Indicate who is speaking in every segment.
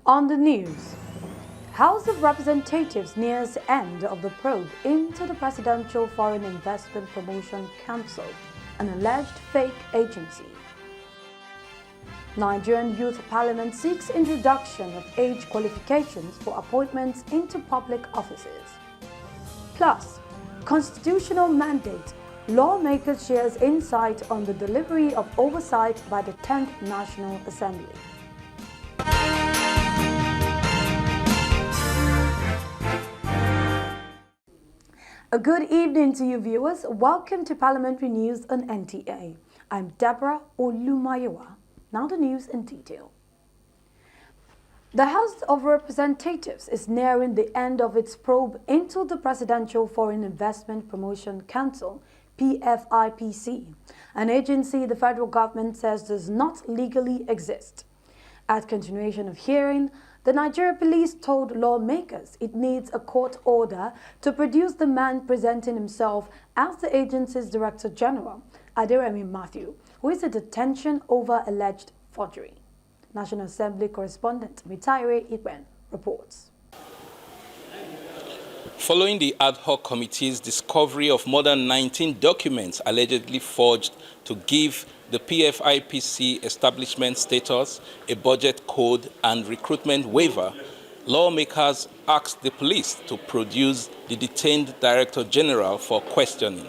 Speaker 1: On the news, House of Representatives nears end of the probe into the Presidential Foreign Investment Promotion Council, an alleged fake agency. Nigerian Youth Parliament seeks introduction of age qualifications for appointments into public offices. Plus, constitutional mandate, lawmakers shares insight on the delivery of oversight by the 10th National Assembly. A good evening to you viewers. Welcome to Parliamentary News on NTA. I'm Deborah Olumayewa. Now the news in detail. The House of Representatives is nearing the end of its probe into the Presidential Foreign Investment Promotion Council, PFIPC, an agency the federal government says does not legally exist. At continuation of hearing, the Nigerian police told lawmakers it needs a court order to produce the man presenting himself as the agency's Director General, Aderemi Matthew, who is in detention over alleged forgery. National Assembly correspondent Mitaire Ikwen reports.
Speaker 2: Following the ad hoc committee's discovery of more than 19 documents allegedly forged to give the PFIPC establishment status, a budget code, and recruitment waiver, lawmakers asked the police to produce the detained Director General for questioning.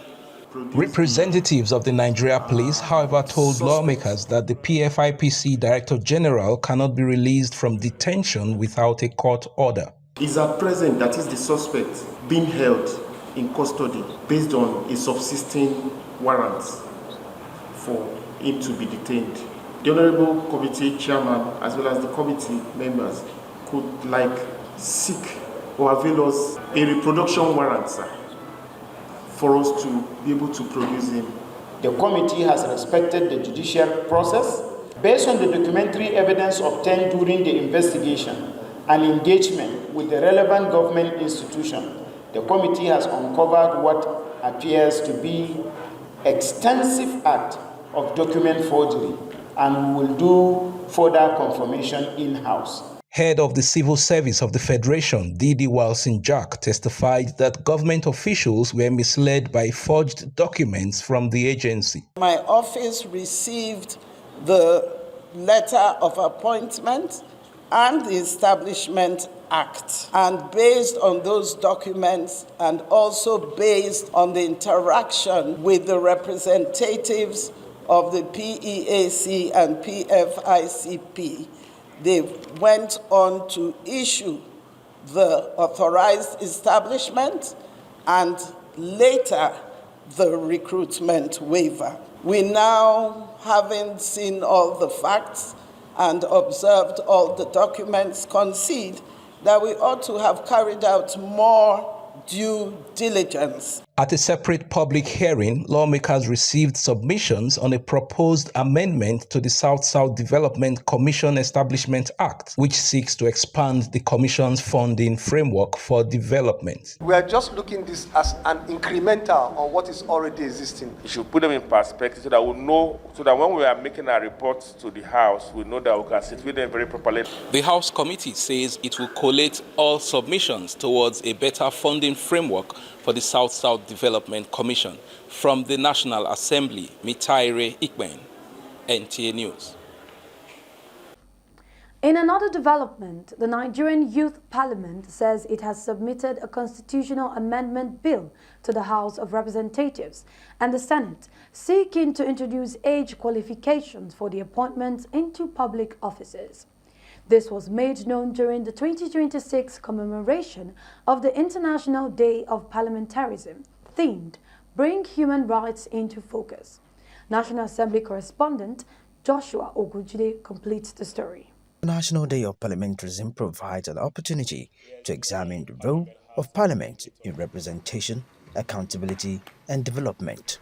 Speaker 2: Representatives of the Nigeria Police, however, told lawmakers that the PFIPC Director General cannot be released from detention without a court order.
Speaker 3: Is at present, that is the suspect, being held in custody based on a subsisting warrant for him to be detained. The Honorable Committee Chairman, as well as the committee members, could seek or avail us a reproduction warrant, sir, for us to be able to produce him.
Speaker 4: The committee has respected the judicial process based on the documentary evidence obtained during the investigation and engagement with the relevant government institution. The committee has uncovered what appears to be extensive act of document forgery and will do further confirmation in-house.
Speaker 2: Head of the Civil Service of the Federation, Didi Walsin Jack, testified that government officials were misled by forged documents from the agency.
Speaker 5: My office received the letter of appointment and the Establishment Act. And based on those documents and also based on the interaction with the representatives of the PEAC and PFICP, they went on to issue the authorized establishment and later the recruitment waiver. We now, having seen all the facts and observed all the documents, concede that we ought to have carried out more due diligence.
Speaker 2: At a separate public hearing, lawmakers received submissions on a proposed amendment to the South-South Development Commission Establishment Act, which seeks to expand the Commission's funding framework for development.
Speaker 6: We are just looking at this as an incremental on what is already existing.
Speaker 7: You should put them in perspective so that we know, so that when we are making our reports to the House, we know that we can sit with them very properly.
Speaker 2: The House committee says it will collate all submissions towards a better funding framework for the South-South Development Commission. From the National Assembly, Mitaire Ikwen, NTA News.
Speaker 1: In another development, the Nigerian Youth Parliament says it has submitted a constitutional amendment bill to the House of Representatives and the Senate, seeking to introduce age qualifications for the appointments into public offices. This was made known during the 2026 commemoration of the International Day of Parliamentarism, themed Bring Human Rights into Focus. National Assembly correspondent Joshua Ogujide completes the story.
Speaker 8: The National Day of Parliamentarism provides an opportunity to examine the role of Parliament in representation, accountability, and development.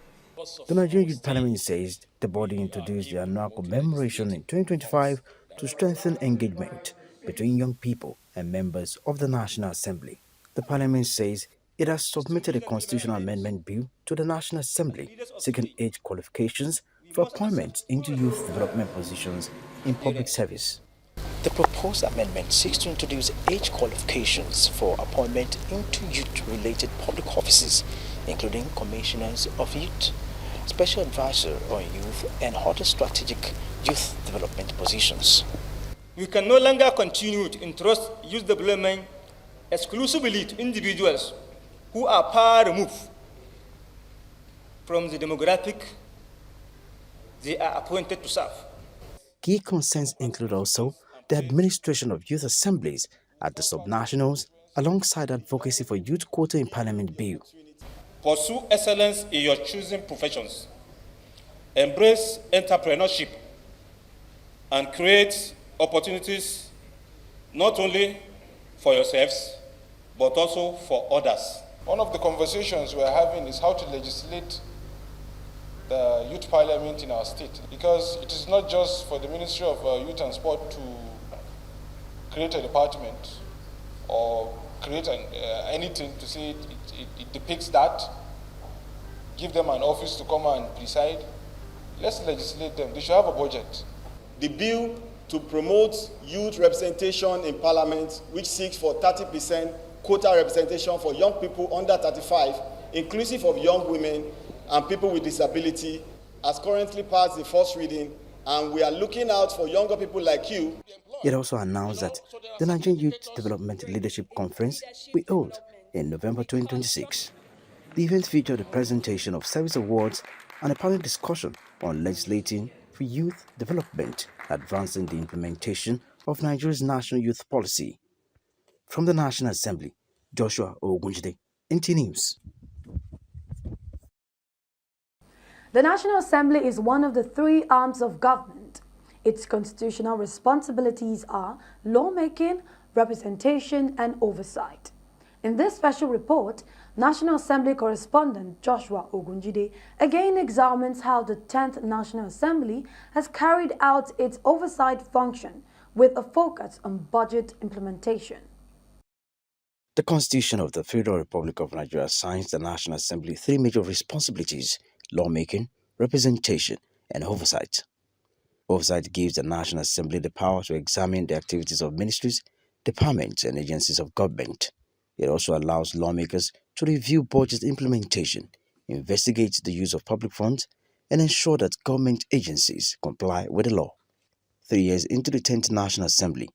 Speaker 8: The Nigerian Youth Parliament says the body introduced the annual commemoration in 2025 to strengthen engagement between young people and members of the National Assembly. The Parliament says it has submitted a constitutional amendment bill to the National Assembly seeking age qualifications for appointments into youth development positions in public service. The proposed amendment seeks to introduce age qualifications for appointment into youth-related public offices, including commissioners of youth, special advisor on youth, and other strategic youth development positions.
Speaker 9: We can no longer continue to entrust youth development exclusively to individuals who are far removed from the demographic they are appointed to serve.
Speaker 8: Key concerns include also the administration of youth assemblies at the subnationals, alongside advocacy for youth quota in Parliament Bill.
Speaker 9: Pursue excellence in your choosing professions. Embrace entrepreneurship and create opportunities not only for yourselves, but also for others.
Speaker 10: One of the conversations we're having is how to legislate the youth parliament in our state, because it is not just for the Ministry of Youth and Sport to create a department or create anything to say it depicts that, give them an office to come and preside. Let's legislate them. They should have a budget.
Speaker 11: The bill to promote youth representation in Parliament, which seeks for 30% quota representation for young people under 35, inclusive of young women and people with disability, has currently passed the first reading, and we are looking out for younger people like you.
Speaker 8: It also announced that the Nigerian Youth Development Leadership Conference will be held in November 2026. The event featured a presentation of service awards and a panel discussion on legislating for youth development, advancing the implementation of Nigeria's national youth policy. From the National Assembly, Joshua Ogunjide, NTA News.
Speaker 1: The National Assembly is one of the three arms of government. Its constitutional responsibilities are lawmaking, representation, and oversight. In this special report, National Assembly correspondent Joshua Ogunjide again examines how the 10th National Assembly has carried out its oversight function with a focus on budget implementation.
Speaker 8: The Constitution of the Federal Republic of Nigeria assigns the National Assembly three major responsibilities: lawmaking, representation, and oversight. Oversight gives the National Assembly the power to examine the activities of ministries, departments, and agencies of government. It also allows lawmakers to review budget implementation, investigate the use of public funds, and ensure that government agencies comply with the law. 3 years into the 10th National Assembly,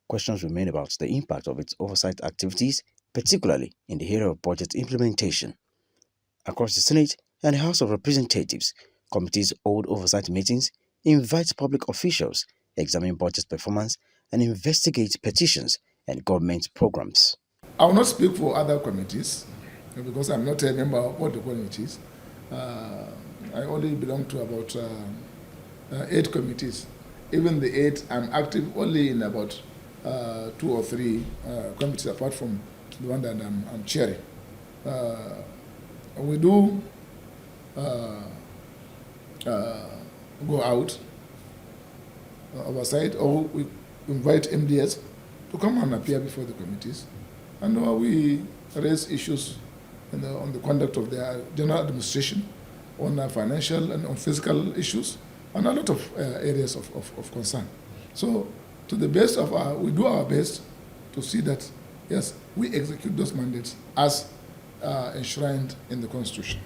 Speaker 8: questions remain about the impact of its oversight activities, particularly in the area of budget implementation. Across the Senate and the House of Representatives, committees hold oversight meetings, invite public officials, examine budget performance, and investigate petitions and government programs.
Speaker 12: I will not speak for other committees because I'm not a member of all the committees. I only belong to about 8 committees. Even the 8, I'm active only in about 2 or 3 committees apart from the one that I'm chairing. We do go out oversight, or we invite MDS to come and appear before the committees, and we raise issues on the conduct of their general administration, on financial and on fiscal issues, and a lot of areas of concern. So, to the best of we do our best to see that, yes, we execute those mandates as enshrined in the Constitution.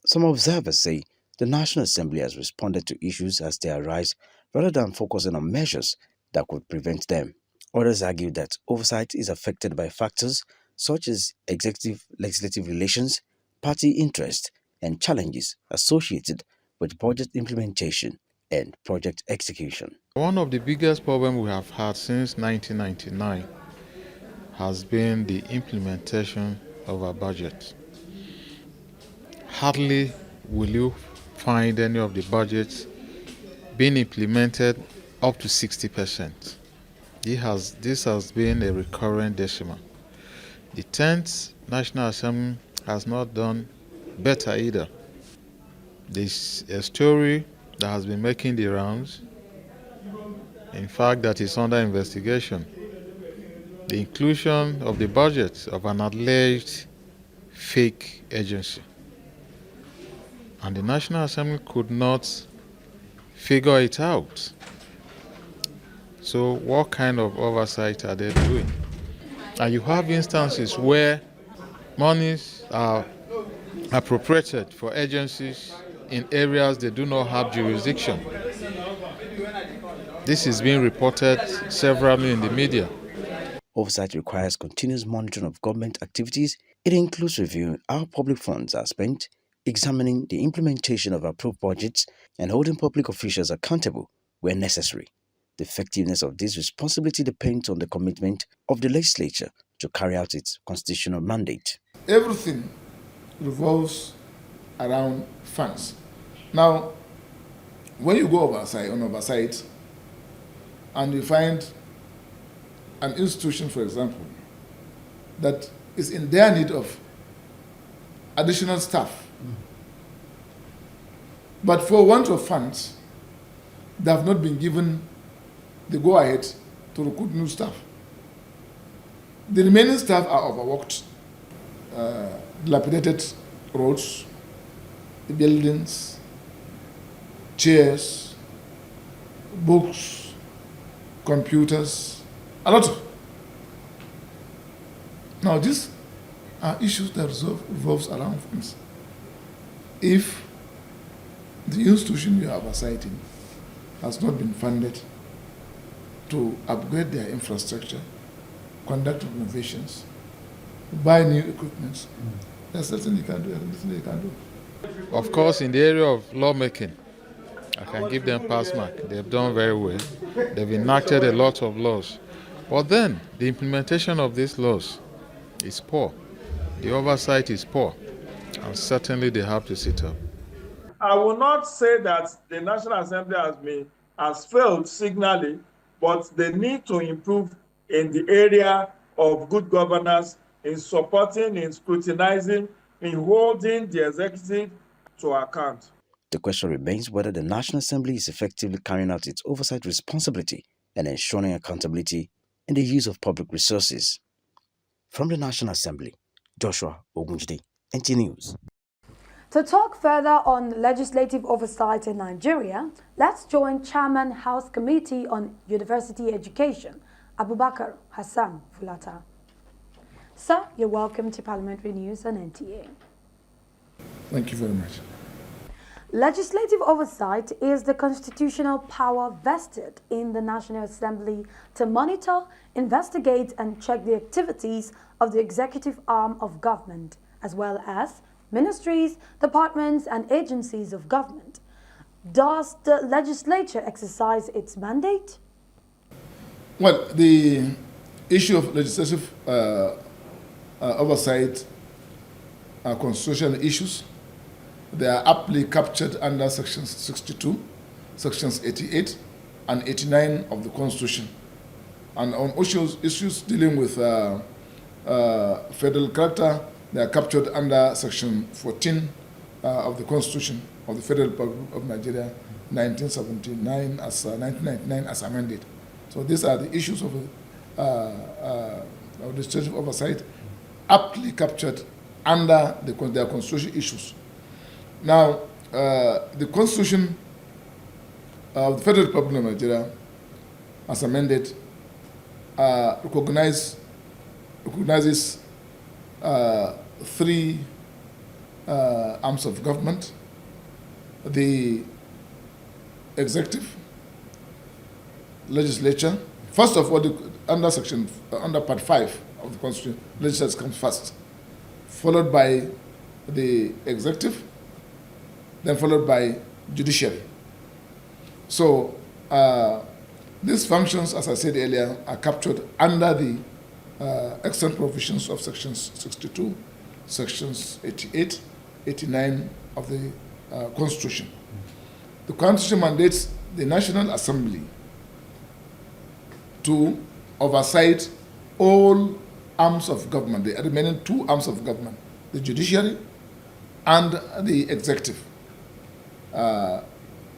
Speaker 8: Some observers say the National Assembly has responded to issues as they arise rather than focusing on measures that could prevent them. Others argue that oversight is affected by factors such as executive-legislative relations, party interest, and challenges associated with budget implementation and project execution.
Speaker 13: One of the biggest problems we have had since 1999 has been the implementation of our budget. Hardly will you find any of the budgets being implemented up to 60%. This has been a recurrent decimal. The 10th National Assembly has not done better either. This is a story that has been making the rounds. In fact, that is under investigation. The inclusion of the budget of an alleged fake agency. And the National Assembly could not figure it out. So what kind of oversight are they doing? And you have instances where monies are appropriated for agencies in areas they do not have jurisdiction. This is being reported severally in the media.
Speaker 8: Oversight requires continuous monitoring of government activities. It includes reviewing how public funds are spent, examining the implementation of approved budgets, and holding public officials accountable where necessary. The effectiveness of this responsibility depends on the commitment of the legislature to carry out its constitutional mandate.
Speaker 12: Everything revolves around funds. Now, when you go oversight, and you find an institution, for example, that is in their need of additional staff, but for want of funds, they have not been given the go-ahead to recruit new staff. The remaining staff are overworked, dilapidated roads, the buildings, chairs, books, computers, a lot of. Now, these are issues that revolves around funds. If the institution you are oversighting has not been funded to upgrade their infrastructure, conduct renovations, buy new equipment, there's nothing you can do, everything they can do.
Speaker 13: Of course, in the area of lawmaking, I can give them pass mark. They've done very well. They've enacted a lot of laws. But then, the implementation of these laws is poor. The oversight is poor. And certainly they have to sit up.
Speaker 14: I will not say that the National Assembly has failed signally, but they need to improve in the area of good governance, in supporting, in scrutinizing, in holding the executive to account.
Speaker 8: The question remains whether the National Assembly is effectively carrying out its oversight responsibility and ensuring accountability in the use of public resources. From the National Assembly, Joshua Ogunjide, NTA News.
Speaker 1: To talk further on legislative oversight in Nigeria, let's join Chairman House Committee on University Education, Abubakar Hassan Fulata. Sir, you're welcome to Parliamentary News on NTA.
Speaker 12: Thank you very much.
Speaker 1: Legislative oversight is the constitutional power vested in the National Assembly to monitor, investigate and check the activities of the executive arm of government, as well as ministries, departments and agencies of government. Does the legislature exercise its mandate?
Speaker 12: Well, the issue of legislative oversight are constitutional issues. They are aptly captured under Sections 62, Sections 88 and 89 of the Constitution. And on issues dealing with federal character, they are captured under Section 14 of the Constitution of the Federal Republic of Nigeria, 1979 as 1999 as amended. So these are the issues of legislative oversight, aptly captured under their constitutional issues. Now, the Constitution of the Federal Republic of Nigeria, as amended, recognizes three arms of government: the executive, legislature. First of all, under Part 5 of the Constitution, legislature comes first, followed by the executive, then followed by judiciary. So these functions, as I said earlier, are captured under the extant provisions of Sections 62, Sections 88, 89 of the Constitution. The Constitution mandates the National Assembly to oversight all arms of government, the remaining two arms of government, the judiciary and the executive.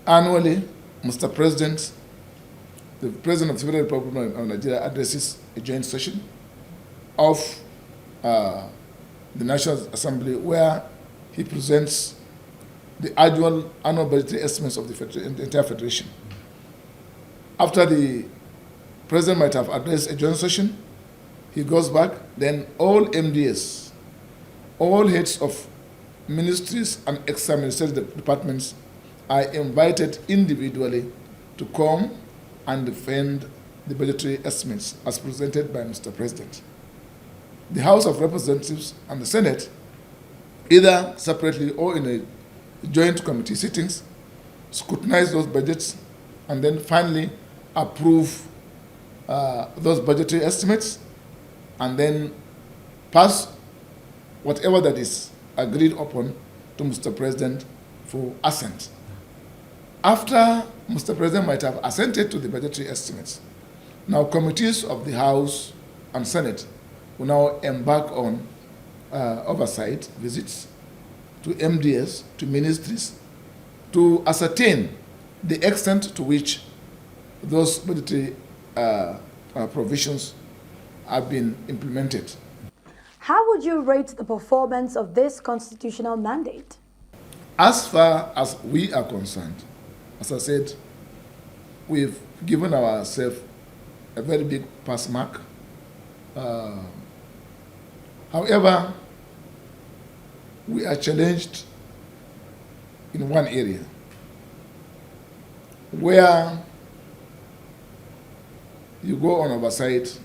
Speaker 12: Annually, Mr. President, the President of the Federal Republic of Nigeria addresses a joint session of the National Assembly where he presents the annual budgetary estimates of the entire Federation. After the President might have addressed a joint session. He goes back, then all MDS, all heads of ministries and extra-ministerial departments are invited individually to come and defend the budgetary estimates as presented by Mr. President. The House of Representatives and the Senate, either separately or in a joint committee sittings, scrutinize those budgets and then finally approve those budgetary estimates and then pass whatever that is agreed upon to Mr. President for assent. After Mr. President might have assented to the budgetary estimates, now committees of the House and Senate will now embark on oversight visits to MDS, to ministries, to ascertain the extent to which those budgetary provisions have been implemented.
Speaker 1: How would you rate the performance of this constitutional mandate?
Speaker 12: As far as we are concerned, as I said, we've given ourselves a very big pass mark. However, we are challenged in one area where you go on oversight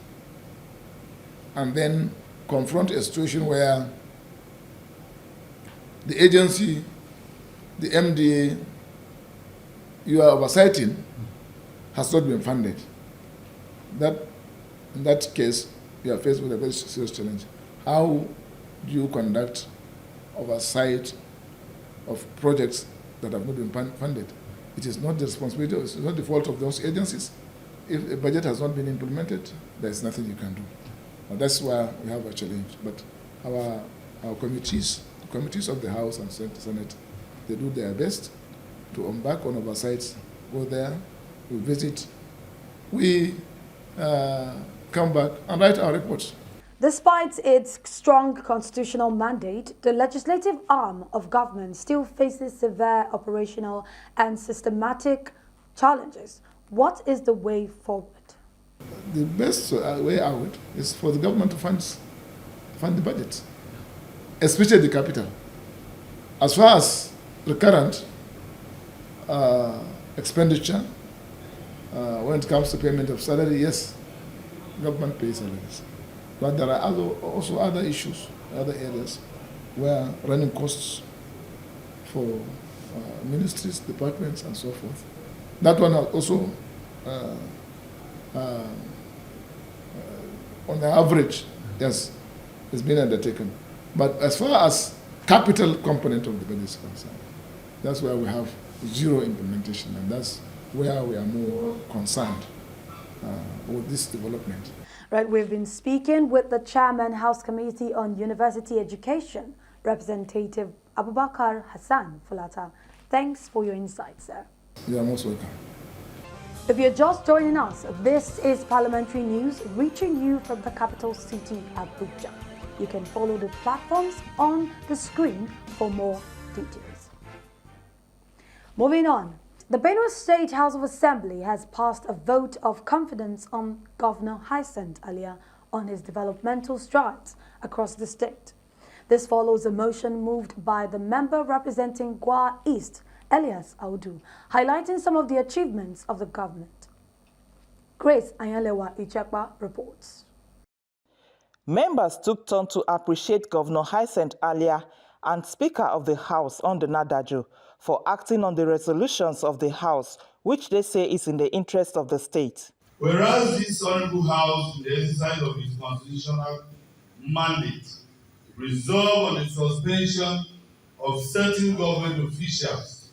Speaker 12: and then confront a situation where the agency, the MDA you are oversighting has not been funded. In that case, you are faced with a very serious challenge. How do you conduct oversight of projects that have not been funded? It is not the responsibility, it's not the fault of those agencies. If a budget has not been implemented, there is nothing you can do. And that's why we have a challenge. But our committees, the committees of the House and Senate, they do their best to embark on oversights, go there, we visit, we come back and write our reports.
Speaker 1: Despite its strong constitutional mandate, the legislative arm of government still faces severe operational and systematic challenges. What is the way forward?
Speaker 12: The best way out is for the government to fund the budget, especially the capital. As far as the current expenditure, when it comes to payment of salary, yes, government pays salaries. But there are also other issues, other areas where running costs for ministries, departments, and so forth. That one also, on the average, yes, has been undertaken. But as far as capital component of the budget is concerned, that's where we have zero implementation, and that's where we are more concerned with this development.
Speaker 1: Right, we've been speaking with the Chairman, House Committee on University Education, Representative Abubakar Hassan Fulata. Thanks for your insights, sir.
Speaker 12: You are most welcome.
Speaker 1: If you're just joining us, this is Parliamentary News reaching you from the capital city, Abuja. You can follow the platforms on the screen for more details. Moving on. The Benue State House of Assembly has passed a vote of confidence on Governor Hyacinth Alia on his developmental strides across the state. This follows a motion moved by the member representing Gwa East, Elias Audu, highlighting some of the achievements of the government. Grace Ayalewa Ichekwa reports.
Speaker 15: Members took turn to appreciate Governor Hyacinth Alia and Speaker of the House on the Nadaju for acting on the resolutions of the House, which they say is in the interest of the state.
Speaker 16: Whereas this Honorable House, in the exercise of its constitutional mandate, resolve on the suspension of certain government officials.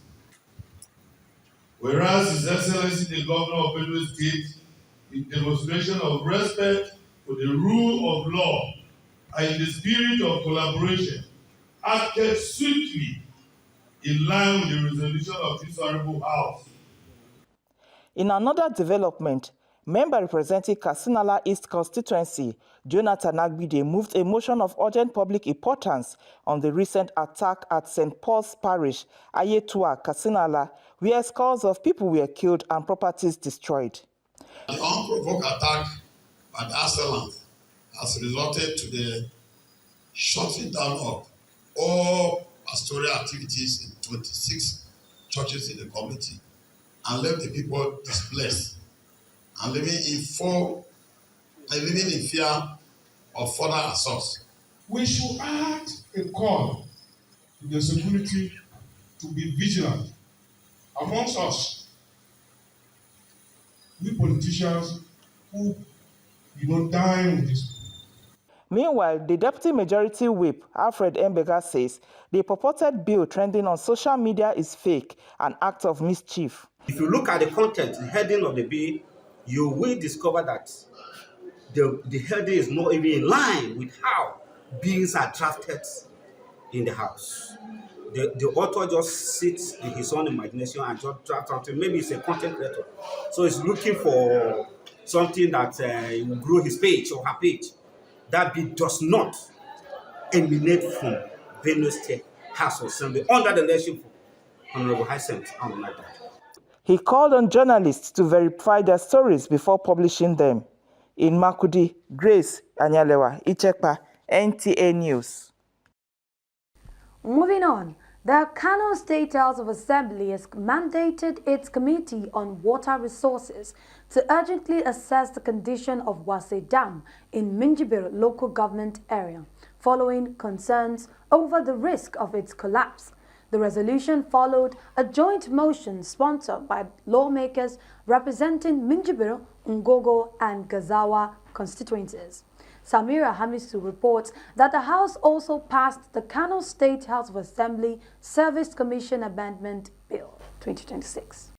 Speaker 16: Whereas His Excellency the Governor of Benue State, in demonstration of respect for the rule of law and in the spirit of collaboration, acted swiftly in line with the resolution of this Honorable House.
Speaker 15: In another development, member representing Kasinala East constituency, Jonathan Agbide, moved a motion of urgent public importance on the recent attack at St. Paul's Parish, Ayetua, Kasinala, where scores of people were killed and properties destroyed.
Speaker 16: The unprovoked attack by the assailant has resulted to the shutting down of all pastoral activities in 26 churches in the community and left the people displaced and living in fear of further assaults.
Speaker 10: We should add a call to the security to be vigilant amongst us, we politicians who dine with this.
Speaker 15: Meanwhile, the Deputy Majority Whip, Alfred Mbega, says the purported bill trending on social media is fake, an act of mischief.
Speaker 17: If you look at the content, the heading of the bill, you will discover that the heading is not even in line with how bills are drafted in the House. The author just sits in his own imagination and just draft something. Maybe it's a content creator. So he's looking for something that will grow his page or her page. That bill does not emanate from Benue State House of Assembly under the leadership of Honorable Hyacinth Amunada.
Speaker 15: He called on journalists to verify their stories before publishing them. In Makudi, Grace Anyalewa, Ichekpa, NTA News.
Speaker 1: Moving on, the Kano State House of Assembly has mandated its Committee on Water Resources to urgently assess the condition of Wase Dam in Minjibir local government area, following concerns over the risk of its collapse. The resolution followed a joint motion sponsored by lawmakers representing Minjibir, Ngogo and Gazawa constituencies. Samira Hamisu reports that the House also passed the Kano State House of Assembly Service Commission Amendment Bill 2026.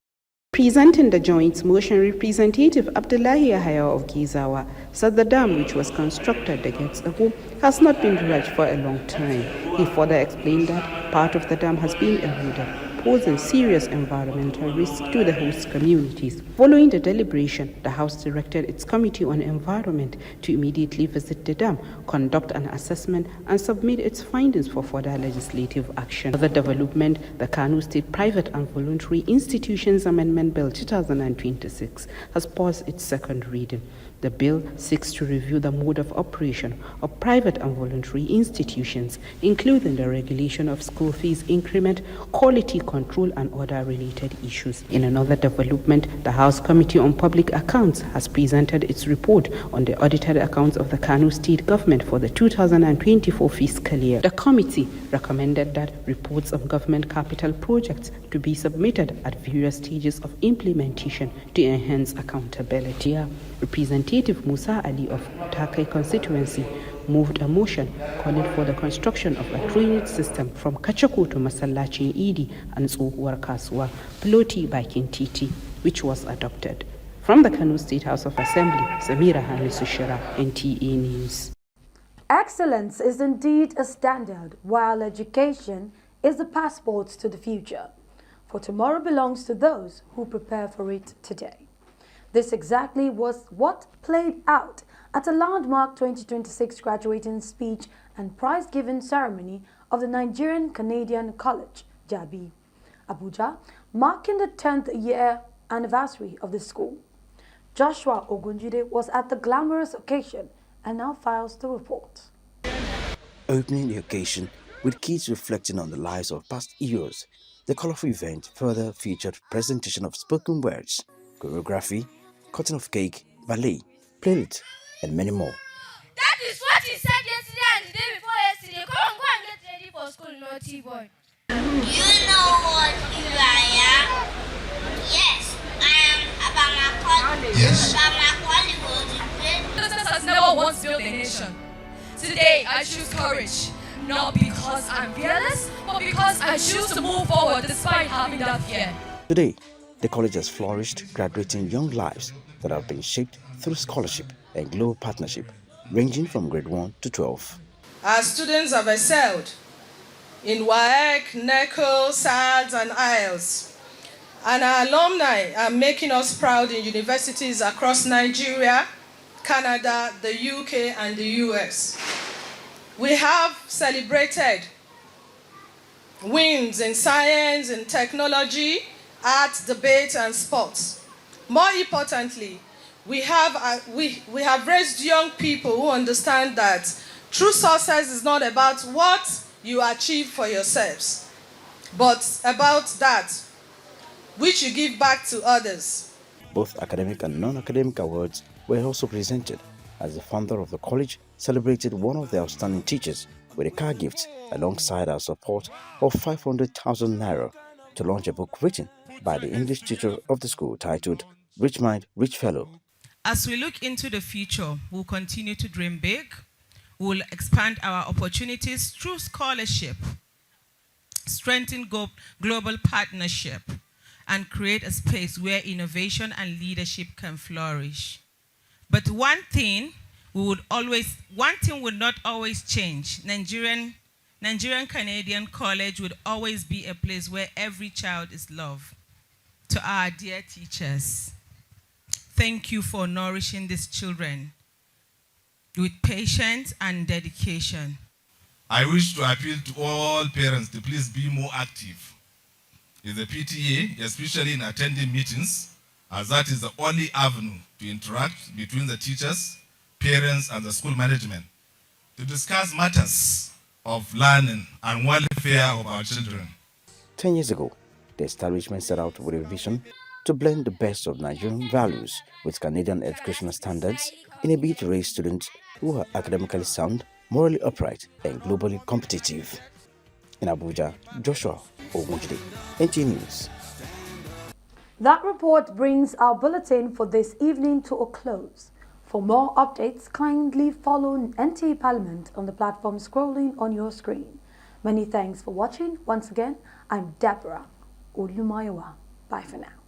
Speaker 18: Presenting the joint motion, Representative Abdullahi Yahya of Gizawa said the dam, which was constructed decades ago, has not been dredged for a long time. He further explained that part of the dam has been eroded, posing serious environmental risk to the host communities. Following the deliberation, the House directed its Committee on Environment to immediately visit the dam, conduct an assessment, and submit its findings for further legislative action. Further development, the Kano State Private and Voluntary Institutions Amendment Bill 2026 has passed its second reading. The bill seeks to review the mode of operation of private and voluntary institutions, including the regulation of school fees increment, quality control, and other related issues. In another development, the House Committee on Public Accounts has presented its report on the audited accounts of the Kano State Government for the 2024 fiscal year. The committee recommended that reports on government capital projects to be submitted at various stages of implementation to enhance accountability. Representative Musa Ali of Takai constituency moved a motion calling for the construction of a drainage system from Kachako to Masallachin Idi and Tsohuwar Kasuwa, Ploti by Kintiti, which was adopted. From the Kano State House of Assembly, Samira Hamisu, NTA News.
Speaker 1: Excellence is indeed a standard, while education is the passport to the future. For tomorrow belongs to those who prepare for it today. This exactly was what played out at a landmark 2026 graduating speech and prize-giving ceremony of the Nigerian Canadian College, JABI, Abuja, marking the 10th year anniversary of the school. Joshua Ogunjide was at the glamorous occasion and now files the report.
Speaker 8: Opening the occasion with kids reflecting on the lives of past heroes, the colorful event further featured presentation of spoken words, choreography, cutting of cake, ballet, playlist, and many more.
Speaker 19: That is what he said yesterday and the day before yesterday. Come on, go and get ready for school, naughty boy.
Speaker 20: You know what you are? Yes, I am Abamakoli. Yes. Abamakoli was great.
Speaker 19: Business has never once built a nation. Today, I choose courage. Not because I'm fearless, but because I choose to move forward despite having that fear.
Speaker 8: Today, the college has flourished, graduating young lives that have been shaped through scholarship and global partnership, ranging from grade 1 to 12.
Speaker 5: Our students have excelled in WAEC, NECO, SADS, and IELTS. And our alumni are making us proud in universities across Nigeria, Canada, the UK, and the US. We have celebrated wins in science and technology, art, debate, and sports. More importantly, We have raised young people who understand that true success is not about what you achieve for yourselves, but about that which you give back to others.
Speaker 8: Both academic and non-academic awards were also presented, as the founder of the college celebrated one of the outstanding teachers with a car gift alongside our support of 500,000 naira to launch a book written by the English teacher of the school titled Rich Mind, Rich Fellow.
Speaker 21: As we look into the future, we'll continue to dream big. We'll expand our opportunities through scholarship, strengthen global partnership, and create a space where innovation and leadership can flourish. But one thing would not always change. Nigerian Canadian College would always be a place where every child is loved. To our dear teachers, thank you for nourishing these children with patience and dedication.
Speaker 22: I wish to appeal to all parents to please be more active in the PTA, especially in attending meetings, as that is the only avenue to interact between the teachers, parents, and the school management to discuss matters of learning and welfare of our children.
Speaker 8: 10 years ago, the establishment set out with a vision to blend the best of Nigerian values with Canadian educational standards in a bid to raise students who are academically sound, morally upright, and globally competitive. In Abuja, Joshua Ogunjide, NTA News.
Speaker 1: That report brings our bulletin for this evening to a close. For more updates, kindly follow NTA Parliament on the platform scrolling on your screen. Many thanks for watching. Once again, I'm Deborah Olumayowa. Bye for now.